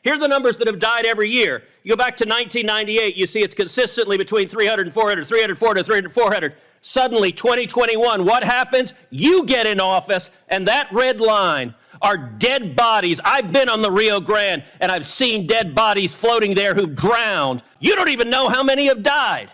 Here are the numbers that have died every year. You go back to 1998, you see it's consistently between 300 and 400, 300, 400, 300, 400. Suddenly, 2021, what happens? You get in office, and that red line are dead bodies. I've been on the Rio Grande, and I've seen dead bodies floating there who've drowned. You don't even know how many have died.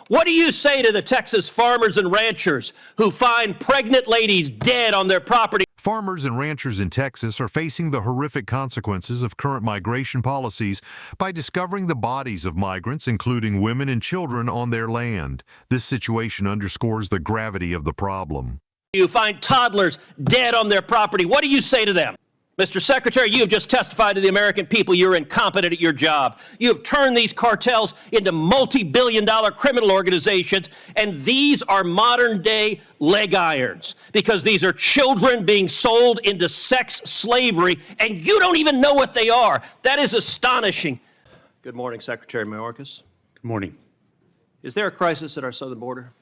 What do you say to the Texas farmers and ranchers who find pregnant ladies dead on their property? Farmers and ranchers in Texas are facing the horrific consequences of current migration policies by discovering the bodies of migrants, including women and children, on their land. This situation underscores the gravity of the problem. You find toddlers dead on their property. What do you say to them? Mr. Secretary, you have just testified to the American people you're incompetent at your job. You have turned these cartels into multi-billion-dollar criminal organizations, and these are modern-day leg irons because these are children being sold into sex slavery, and you don't even know what they are. That is astonishing. Good morning, Secretary Mayorkas. Good morning. Is there a crisis at our southern border?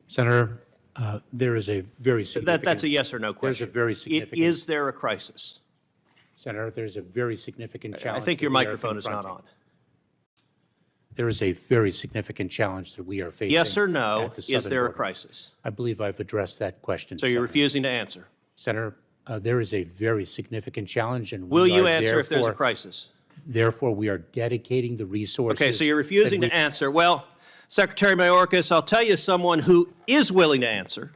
Senator, there is a very significant... That's a yes or no question. There's a very significant... Is there a crisis? Senator, there's a very significant challenge. I think your microphone is not on. There is a very significant challenge that we are facing. Yes or no, at the is there a border. crisis? I believe I've addressed that question. So you're refusing to answer? Senator, there is a very significant challenge, and will you answer if there's a crisis? Therefore, we are dedicating the resources... Okay, so you're refusing to answer. Well, Secretary Mayorkas, I'll tell you someone who is willing to answer,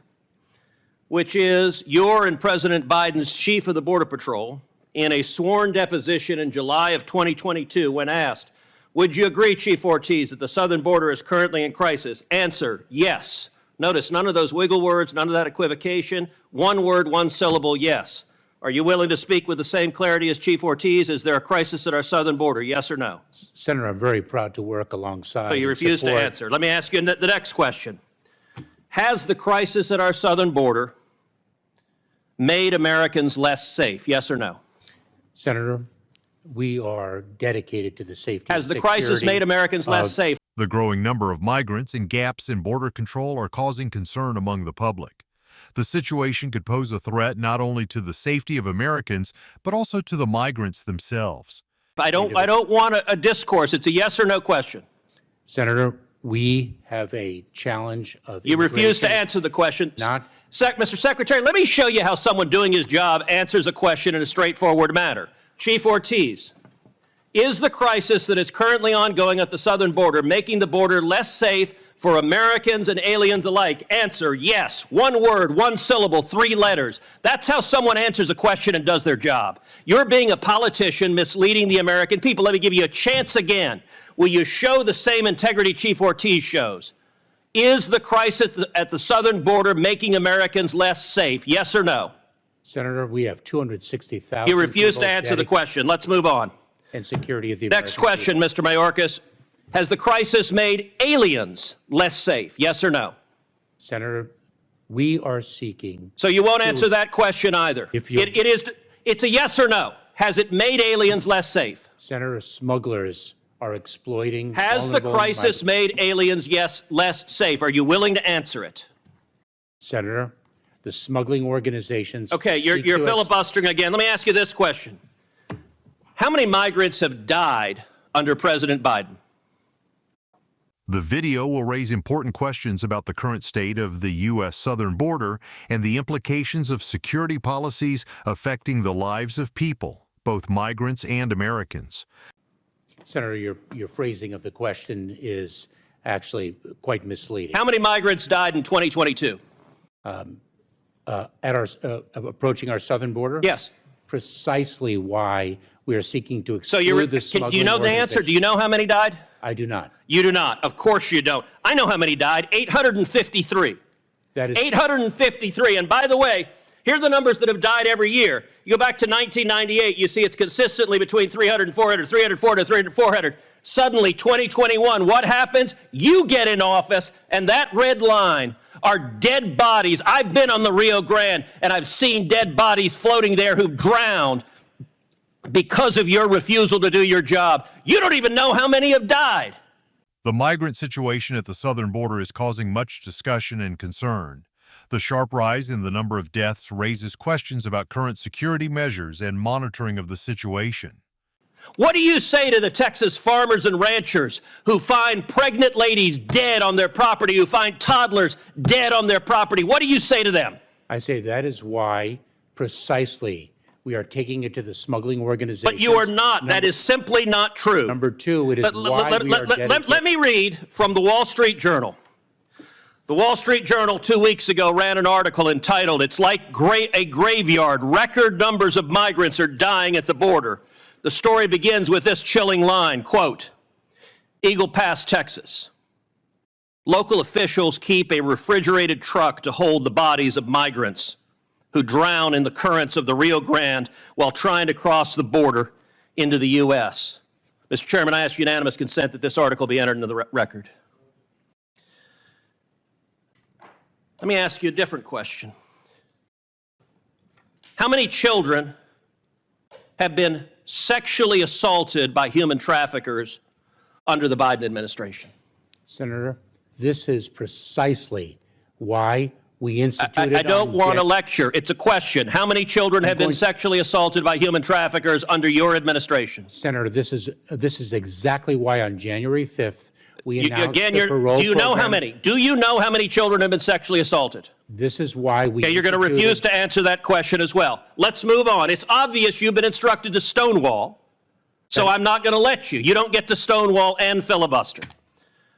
which is your and President Biden's chief of the Border Patrol in a sworn deposition in July of 2022 when asked, would you agree, Chief Ortiz, that the southern border is currently in crisis? Answer, yes. Notice none of those wiggle words, none of that equivocation. One word, one syllable, yes. Are you willing to speak with the same clarity as Chief Ortiz? Is there a crisis at our southern border, yes or no? Senator, I'm very proud to work alongside... So you refuse to answer. Let me ask you the next question. Has the crisis at our southern border made Americans less safe, yes or no? Senator, we are dedicated to the safety and security. Has the crisis made Americans less safe? The growing number of migrants and gaps in border control are causing concern among the public. The situation could pose a threat not only to the safety of Americans, but also to the migrants themselves. I don't want a discourse. It's a yes or no question. Senator, we have a challenge of You refuse to answer the question. Mr. Secretary, let me show you how someone doing his job answers a question in a straightforward manner. Chief Ortiz, is the crisis that is currently ongoing at the southern border making the border less safe for Americans and aliens alike? Answer, yes. One word, one syllable, 3 letters. That's how someone answers a question and does their job. You're being a politician misleading the American people. Let me give you a chance again. Will you show the same integrity Chief Ortiz shows? Is the crisis at the southern border making Americans less safe? Yes or no? Senator, we have 260,000. You refuse to answer the question. Let's move on. And security of the Next question, Mr. Mayorkas. Has the crisis made aliens less safe? Yes or no? Senator, we are seeking... So you won't answer that question either. It's a yes or no. Has it made aliens less safe? Senator, smugglers are exploiting... Has the crisis made aliens, yes, less safe? Are you willing to answer it? Senator, the smuggling organizations... Okay, you're filibustering again. Let me ask you this question. How many migrants have died under President Biden? The video will raise important questions about the current state of the U.S. southern border and the implications of security policies affecting the lives of people, both migrants and Americans. Senator, your phrasing of the question is actually quite misleading. How many migrants died in 2022? Approaching our southern border? Yes. Precisely why we are seeking to exclude the smuggling do you know the answer? Do you know how many died? I do not. You do not. Of course you don't. I know how many died. 853. That is 853. And by the way, here are the numbers that have died every year. You go back to 1998, you see it's consistently between 300 and 400, 300, 400, 300, 400. Suddenly, 2021, what happens? You get in office, and that red line are dead bodies. I've been on the Rio Grande, and I've seen dead bodies floating there who've drowned because of your refusal to do your job. You don't even know how many have died. The migrant situation at the southern border is causing much discussion and concern. The sharp rise in the number of deaths raises questions about current security measures and monitoring of the situation. What do you say to the Texas farmers and ranchers who find pregnant ladies dead on their property, who find toddlers dead on their property? What do you say to them? I say that is why precisely we are taking it to the smuggling organizations. But you are not. That is simply not true. Number two, it is why we are dedicated. Let me read from the Wall Street Journal. The Wall Street Journal 2 weeks ago ran an article entitled, "It's like a graveyard. Record numbers of migrants are dying at the border." The story begins with this chilling line, quote, "Eagle Pass, Texas. Local officials keep a refrigerated truck to hold the bodies of migrants who drown in the currents of the Rio Grande while trying to cross the border into the U.S." Mr. Chairman, I ask unanimous consent that this article be entered into the record. Let me ask you a different question. How many children have been sexually assaulted by human traffickers under the Biden administration? Senator, this is precisely why we instituted. I don't want a lecture. It's a question. How many children have been sexually assaulted by human traffickers under your administration? Senator, this is exactly why on January 5th we announced the parole do you know program. how many? Do you know how many children have been sexually assaulted? This is why we. Okay, you're going to refuse to answer that question as well. Let's move on. It's obvious you've been instructed to stonewall, so I'm not going to let you. You don't get to stonewall and filibuster.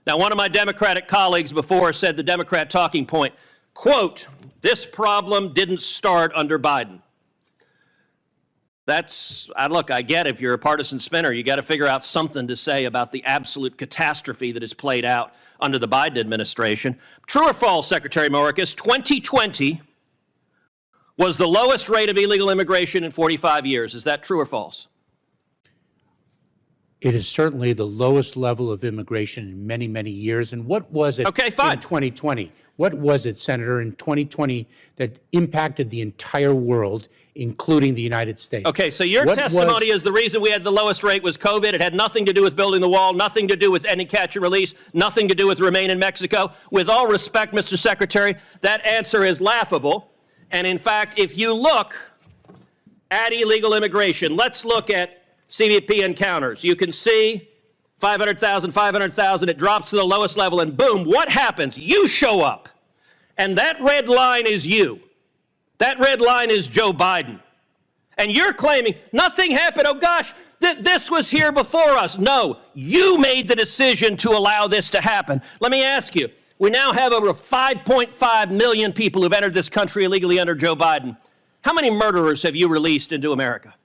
Now, one of my Democratic colleagues before said the Democrat talking point, quote, "This problem didn't start under Biden." Look, I get if you're a partisan spinner, you got to figure out something to say about the absolute catastrophe that has played out under the Biden administration. True or false, Secretary Mayorkas, 2020 was the lowest rate of illegal immigration in 45 years. Is that true or false? It is certainly the lowest level of immigration in many, many years. And what was it Okay, fine. in 2020? What was it, Senator, in 2020 that impacted the entire world, including the United States? Okay, so your testimony is the reason we had the lowest rate was COVID. It had nothing to do with building the wall, nothing to do with any catch and release, nothing to do with Remain in Mexico. With all respect, Mr. Secretary, that answer is laughable. And in fact, if you look at illegal immigration, let's look at CBP encounters. You can see 500,000, 500,000, it drops to the lowest level, and boom, what happens? You show up. And that red line is you. That red line is Joe Biden. And you're claiming nothing happened. Oh gosh, this was here before us. No, you made the decision to allow this to happen. Let me ask you, we now have over 5.5 million people who've entered this country illegally under Joe Biden. How many murderers have you released into America?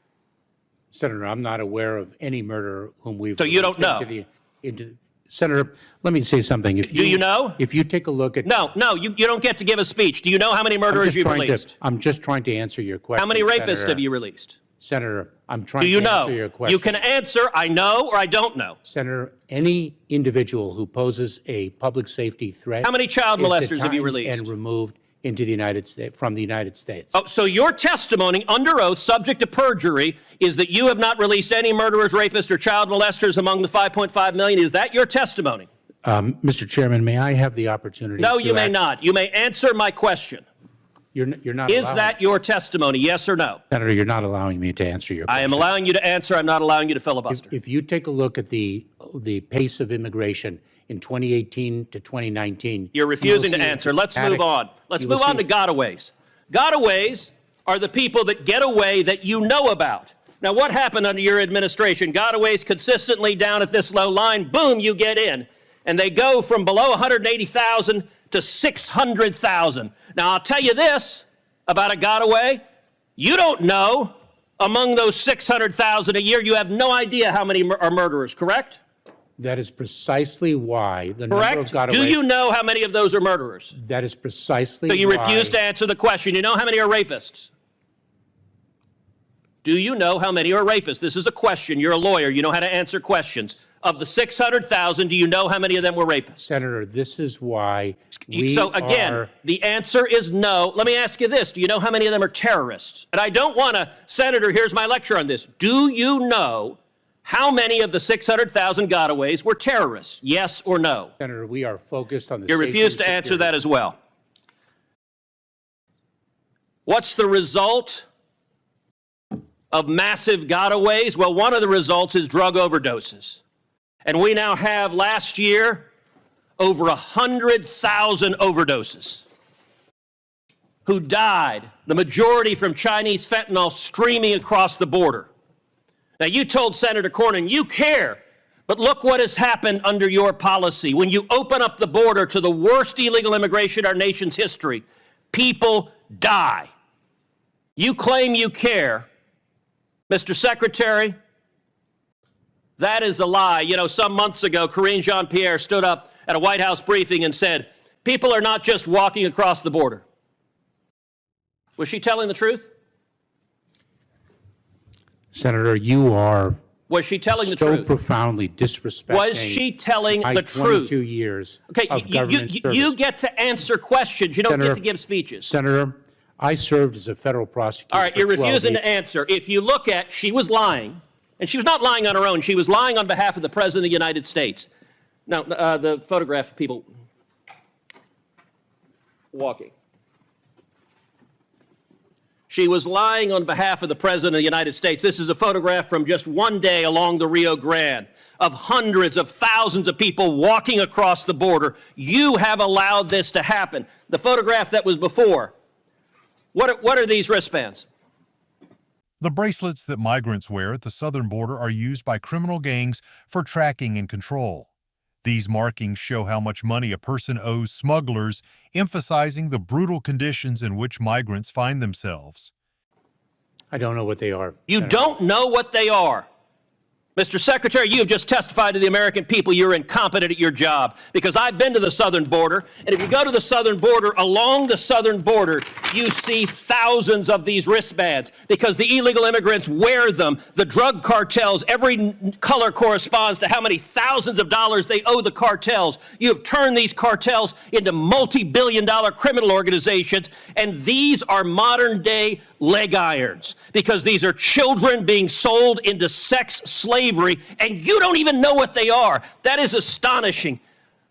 Senator, I'm not aware of any murderer whom we've. So you don't know? Senator, let me say something. Do you know? If you take a look at. No, you don't get to give a speech. Do you know how many murderers you've released? I'm just trying to answer your question. How many rapists Senator. have you released? Senator, I'm trying Do you to know? answer your question. You can answer, I know or I don't know. Senator, any individual who poses a public safety threat. How many child is molesters have you detained released? and removed into the United States, from the United States. Oh, so your testimony under oath, subject to perjury, is that you have not released any murderers, rapists, or child molesters among the 5.5 million. Is that your testimony? Mr. Chairman, may I have the opportunity No, to you may not. You may answer my question. You're not Is allowing, that your testimony, yes or no? Senator, you're not allowing me to answer your question. I am allowing you to answer. I'm not allowing you to filibuster. If you take a look at the pace of immigration in 2018 to 2019. You're refusing to answer. Let's move on. Let's move on to gotaways. Gotaways are the people that get away that you know about. Now, what happened under your administration? Gotaways consistently down at this low line, boom, you get in. And they go from below 180,000 to 600,000. Now, I'll tell you this about a gotaway. You don't know among those 600,000 a year, you have no idea how many are murderers, correct? That is precisely why the number of Correct? gotaways. Do you know how many of those are murderers? That is precisely So you why. refuse to answer the question. You know how many are rapists? Do you know how many are rapists? This is a question. You're a lawyer. You know how to answer questions. Of the 600,000, do you know how many of them were rapists? Senator, this is why So again, the answer is no. Let me ask you this. Do you know how many of them are terrorists? And I don't want to, Senator, here's my lecture on this. Do you know how many of the 600,000 gotaways were terrorists? Yes or no? Senator, we are focused on the You safety refuse and to answer security. that as well. What's the result of massive gotaways? Well, one of the results is drug overdoses. And we now have, last year, over 100,000 overdoses who died, the majority from Chinese fentanyl streaming across the border. Now, you told Senator Cornyn you care, but look what has happened under your policy. When you open up the border to the worst illegal immigration in our nation's history, people die. You claim you care. Mr. Secretary, that is a lie. You know, some months ago, Karine Jean-Pierre stood up at a White House briefing and said, people are not just walking across the border. Was she telling the truth? Senator, you are Was she telling the so truth? profoundly disrespecting. Was she telling my the truth? 22 years Okay, of government service. you get to answer questions. You don't Senator, get to give speeches. Senator, I served as a federal prosecutor. All right, for you're 12 refusing years. to answer. If you look at, she was lying, and she was not lying on her own. She was lying on behalf of the President of the United States. Now, the photograph of people walking. She was lying on behalf of the President of the United States. This is a photograph from just one day along the Rio Grande of hundreds of thousands of people walking across the border. You have allowed this to happen. The photograph that was before, what are these wristbands? The bracelets that migrants wear at the southern border are used by criminal gangs for tracking and control. These markings show how much money a person owes smugglers, emphasizing the brutal conditions in which migrants find themselves. I don't know what they are. You Senator. don't know what they are. Mr. Secretary, you have just testified to the American people you're incompetent at your job, because I've been to the southern border, and if you go to the southern border, along the southern border, you see thousands of these wristbands because the illegal immigrants wear them. The drug cartels, every color corresponds to how many thousands of dollars they owe the cartels. You have turned these cartels into multi-billion-dollar criminal organizations, and these are modern-day leg irons because these are children being sold into sex slavery, and you don't even know what they are. That is astonishing.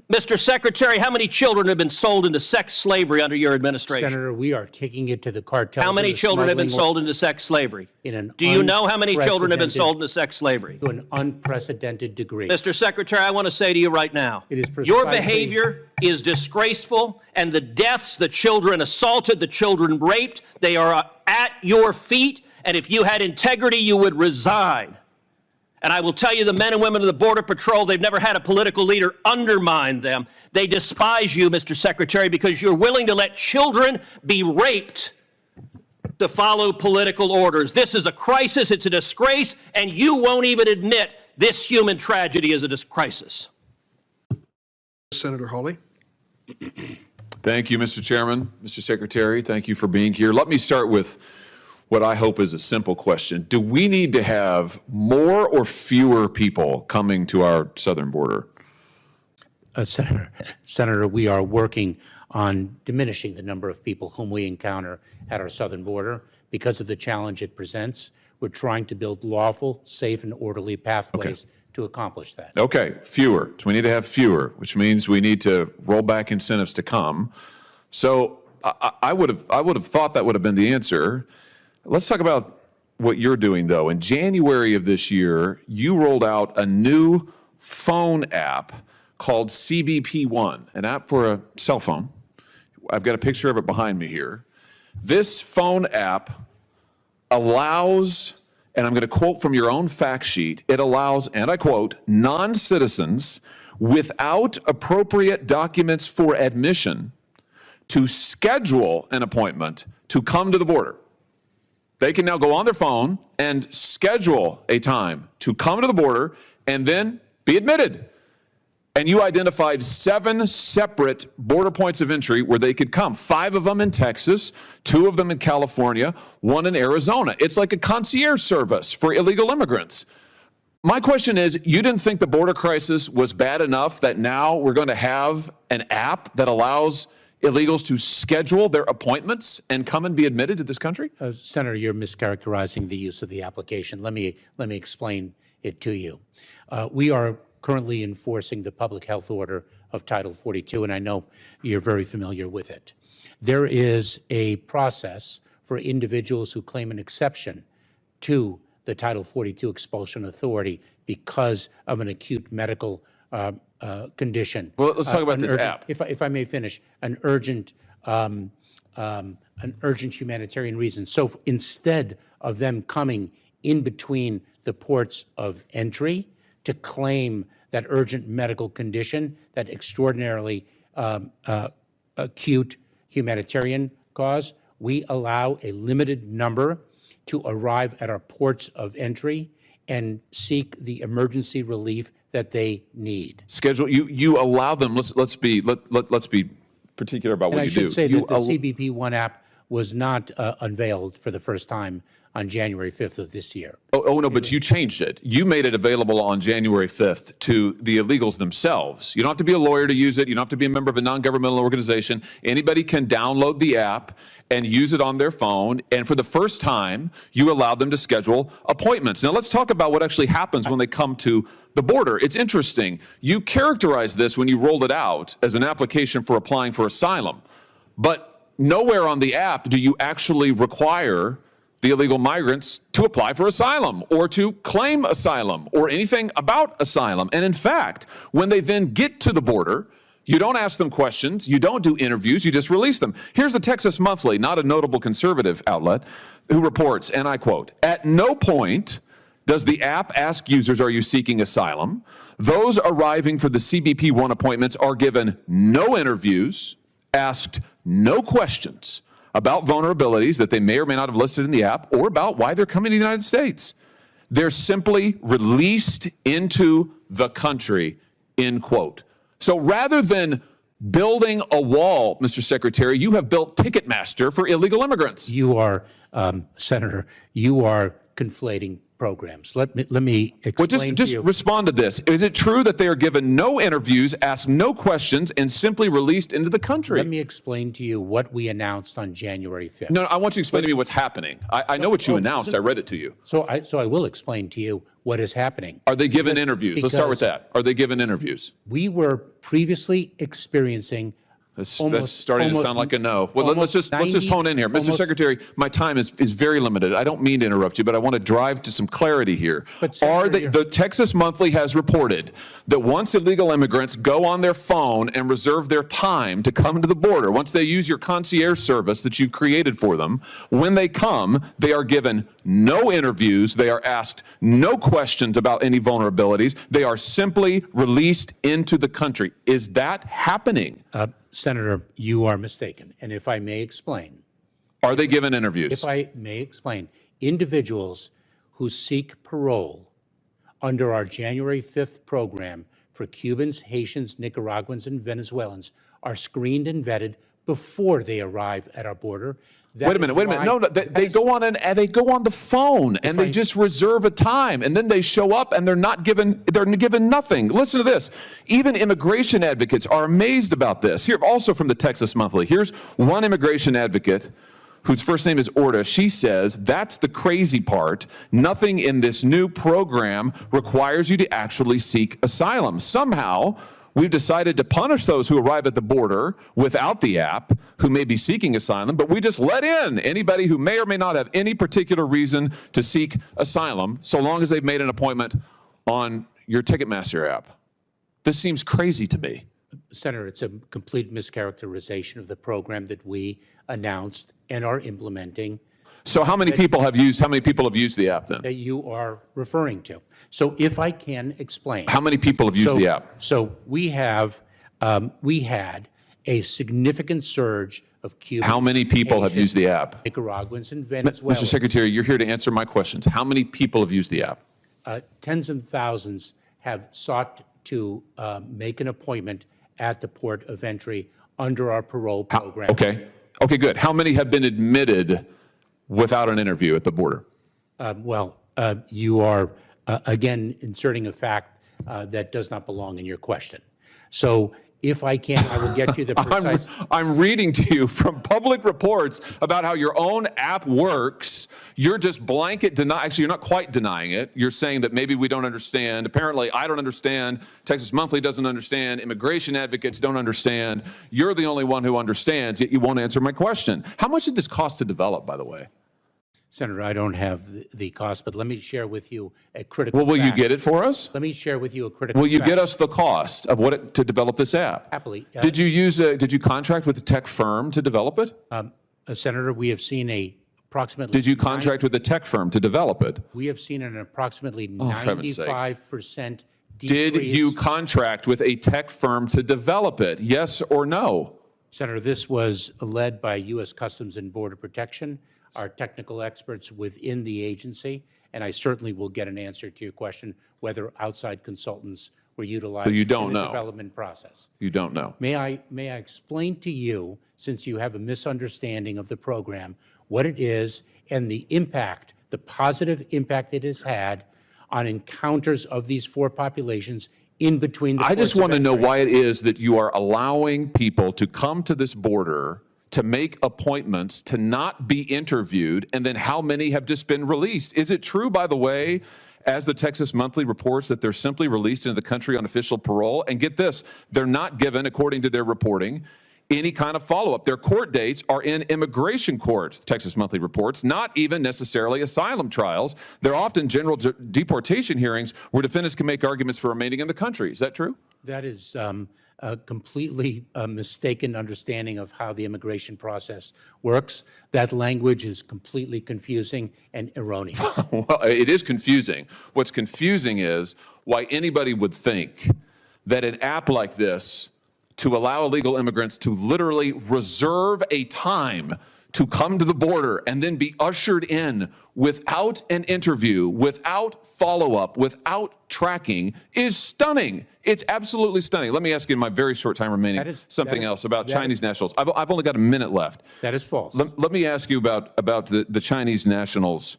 Mr. Secretary, how many children have been sold into sex slavery under your administration? Senator, we are taking it to the cartels. How many and the children have been smuggling sold into sex slavery? in an Do you know how many children have been unprecedented- sold into sex slavery? to an unprecedented degree. Mr. Secretary, I want to say to you right now, It is your precisely- behavior is disgraceful, and the deaths, the children assaulted, the children raped, they are at your feet, and if you had integrity, you would resign. And I will tell you, the men and women of the Border Patrol, they've never had a political leader undermine them. They despise you, Mr. Secretary, because you're willing to let children be raped to follow political orders. This is a crisis, it's a disgrace, and you won't even admit this human tragedy is a crisis. Senator Hawley. Thank you, Mr. Chairman. Mr. Secretary, thank you for being here. Let me start with what I hope is a simple question. Do we need to have more or fewer people coming to our southern border? Senator, we are working on diminishing the number of people whom we encounter at our southern border because of the challenge it presents. We're trying to build lawful, safe, and orderly pathways to accomplish that. Okay, fewer. So we need to have fewer, which means we need to roll back incentives to come. So I would have thought that would have been the answer. Let's talk about what you're doing, though. In January of this year, you rolled out a new phone app called CBP One, an app for a cell phone. I've got a picture of it behind me here. This phone app allows, and I'm going to quote from your own fact sheet, it allows, and I quote, non-citizens without appropriate documents for admission to schedule an appointment to come to the border. They can now go on their phone and schedule a time to come to the border and then be admitted. And you identified 7 separate border points of entry where they could come. 5 of them in Texas, 2 of them in California, 1 in Arizona. It's like a concierge service for illegal immigrants. My question is, you didn't think the border crisis was bad enough that now we're going to have an app that allows illegals to schedule their appointments and come and be admitted to this country? Senator, you're mischaracterizing the use of the application. Let me explain it to you. We are currently enforcing the public health order of Title 42, and I know you're very familiar with it. There is a process for individuals who claim an exception to the Title 42 expulsion authority because of an acute medical condition. Well, let's talk about An this urgent- app. If I may finish, an urgent humanitarian reason. So instead of them coming in between the ports of entry to claim that urgent medical condition, that extraordinarily acute humanitarian cause, we allow a limited number to arrive at our ports of entry and seek the emergency relief that they need. Schedule, you allow them, let's be particular about And what I you should do. say You that the CBP One app was not unveiled for the first time on January 5th of this year. Oh, no, but you changed it. You made it available on January 5th to the illegals themselves. You don't have to be a lawyer to use it. You don't have to be a member of a non-governmental organization. Anybody can download the app and use it on their phone. And for the first time, you allowed them to schedule appointments. Now, let's talk about what actually happens when they come to the border. It's interesting. You characterized this when you rolled it out as an application for applying for asylum. But nowhere on the app do you actually require the illegal migrants to apply for asylum or to claim asylum or anything about asylum. And in fact, when they then get to the border, you don't ask them questions, you don't do interviews, you just release them. Here's the Texas Monthly, not a notable conservative outlet, who reports, and I quote, "At no point does the app ask users, are you seeking asylum? Those arriving for the CBP One appointments are given no interviews, asked no questions about vulnerabilities that they may or may not have listed in the app or about why they're coming to the United States. They're simply released into the country," end quote. So rather than building a wall, Mr. Secretary, you have built Ticketmaster for illegal immigrants. You are, Senator, you are conflating programs. Let me explain Well, to just you. respond to this. Is it true that they are given no interviews, asked no questions, and simply released into the country? Let me explain to you what we announced on January 5th. No, I want you to explain to me what's happening. I know what you announced. I read it to you. So I will explain to you what is happening. Are they given interviews? Let's start with because- that. Are they given interviews? We were previously experiencing That's starting to sound like a no. Well, let's just 90 hone in here. Mr. almost- Secretary, my time is very limited. I don't mean to interrupt you, but I want to drive to some clarity here. But Senator, The Texas Monthly has reported that once illegal immigrants go on their phone and reserve their time to come to the border, once they use your concierge service that you've created for them, when they come, they are given no interviews. They are asked no questions about any vulnerabilities. They are simply released into the country. Is that happening? Senator, you are mistaken. And if I may explain, Are they given interviews? if I may explain, individuals who seek parole under our January 5th program for Cubans, Haitians, Nicaraguans, and Venezuelans are screened and vetted before they arrive at our border. Wait a minute. No, they go on they go on the phone and they just reserve a time and then they show up and they're given nothing. Listen to this. Even immigration advocates are amazed about this. Here, also from the Texas Monthly. Here's one immigration advocate whose first name is Orta. She says, that's the crazy part. Nothing in this new program requires you to actually seek asylum. Somehow, we've decided to punish those who arrive at the border without the app, who may be seeking asylum, but we just let in anybody who may or may not have any particular reason to seek asylum, so long as they've made an appointment on your Ticketmaster app. This seems crazy to me. Senator, it's a complete mischaracterization of the program that we announced and are implementing So how many people have used the app then? that you are referring to. So if I can explain. How many people have used the app? So we had a significant surge of Cubans. How many people have used the app? Nicaraguans and Venezuelans. Mr. Secretary, you're here to answer my questions. How many people have used the app? Tens of thousands have sought to make an appointment at the port of entry under our parole program. Okay, good. How many have been admitted without an interview at the border? You are, again, inserting a fact that does not belong in your question. So if I can, I will get you the precise. I'm reading to you from public reports about how your own app works. You're just blanket denying. Actually, you're not quite denying it. You're saying that maybe we don't understand. Apparently, I don't understand. Texas Monthly doesn't understand. Immigration advocates don't understand. You're the only one who understands, yet you won't answer my question. How much did this cost to develop, by the way? Senator, I don't have the cost, but let me share with you a critical Well, will you fact. get it for us? Let me share with you a critical Will you fact. get us the cost of to develop this app? Happily. Did you contract with a tech firm to develop it? Senator, we have seen approximately. Did you contract with a tech firm to develop it? We have seen an approximately for heaven's sake. 95% decrease. Did you contract with a tech firm to develop it? Yes or no? Senator, this was led by U.S. Customs and Border Protection, our technical experts within the agency, and I certainly will get an answer to your question whether outside consultants were utilized you don't in the know. development process. You don't know. May I explain to you, since you have a misunderstanding of the program, what it is and the impact, the positive impact it has had on encounters of these four populations in between the I just ports of want to know entry. why it is that you are allowing people to come to this border to make appointments, to not be interviewed, and then how many have just been released? Is it true, by the way, as the Texas Monthly reports, that they're simply released into the country on official parole? And get this, they're not given, according to their reporting, any kind of follow-up. Their court dates are in immigration courts, the Texas Monthly reports, not even necessarily asylum trials. They're often general deportation hearings where defendants can make arguments for remaining in the country. Is that true? That is a completely mistaken understanding of how the immigration process works. That language is completely confusing and erroneous. Well, it is confusing. What's confusing is why anybody would think that an app like this to allow illegal immigrants to literally reserve a time to come to the border and then be ushered in without an interview, without follow-up, without tracking is stunning. It's absolutely stunning. Let me ask you in my very short time remaining something else about Chinese nationals. I've only got a minute left. That is false. Let me ask you about the Chinese nationals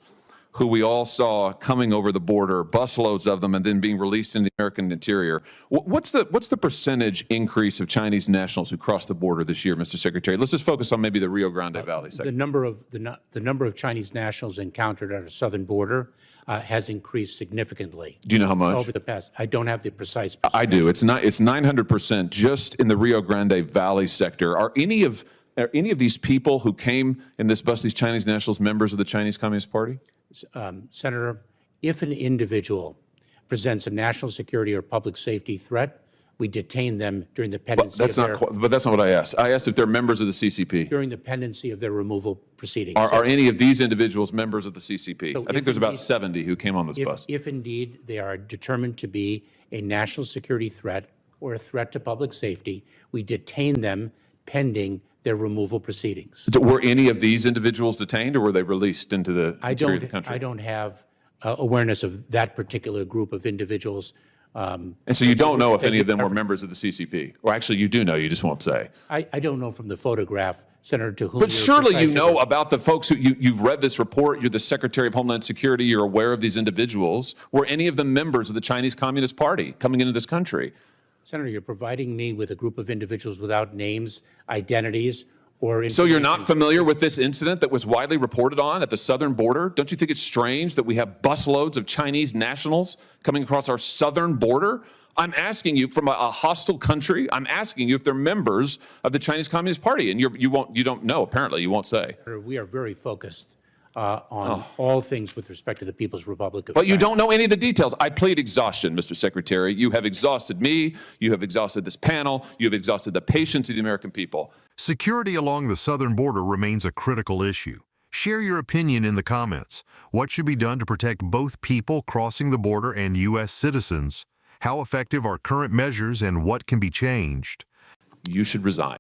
who we all saw coming over the border, busloads of them, and then being released in the American interior. What's the percentage increase of Chinese nationals who crossed the border this year, Mr. Secretary? Let's just focus on maybe the Rio Grande Valley The sector. number of Chinese nationals encountered at our southern border has increased significally. Do you know how much? Over the past, I don't have the precise I do. It's 900% just in the Rio Grande Valley sector. Are any of these people who came in this bus, these Chinese nationals, members of the Chinese Communist Party? Senator, if an individual presents a national security or public safety threat, we detain them during the pendency That's not what I asked. I asked if they're members of the CCP. during the pendency of their removal proceedings. Are any of these individuals members of the CCP? So I think if there's about indeed- 70 who came on this bus. If indeed they are determined to be a national security threat or a threat to public safety, we detain them pending their removal proceedings. Were any of these individuals detained, or were they released into the interior of the country? I don't have awareness of that particular group of individuals. And so you don't know if any of them were members of the CCP? Or actually, you do know, you just won't say. I don't know from the photograph, Senator, to whom But you're surely you precisely know about the folks who, you've read this report, you're the Secretary of Homeland Security, you're aware of these individuals. Were any of them members of the Chinese Communist Party coming into this country? Senator, you're providing me with a group of individuals without names, identities, or So you're not information. familiar with this incident that was widely reported on at the southern border? Don't you think it's strange that we have busloads of Chinese nationals coming across our southern border? I'm asking you from a hostile country, I'm asking you if they're members of the Chinese Communist Party, and you don't know, apparently, you won't say. We are very focused on all things with respect to the People's Republic of But you China. don't know any of the details. I plead exhaustion, Mr. Secretary. You have exhausted me, you have exhausted this panel, you have exhausted the patience of the American people. Security along the southern border remains a critical issue. Share your opinion in the comments. What should be done to protect both people crossing the border and U.S. citizens? How effective are current measures and what can be changed? You should resign.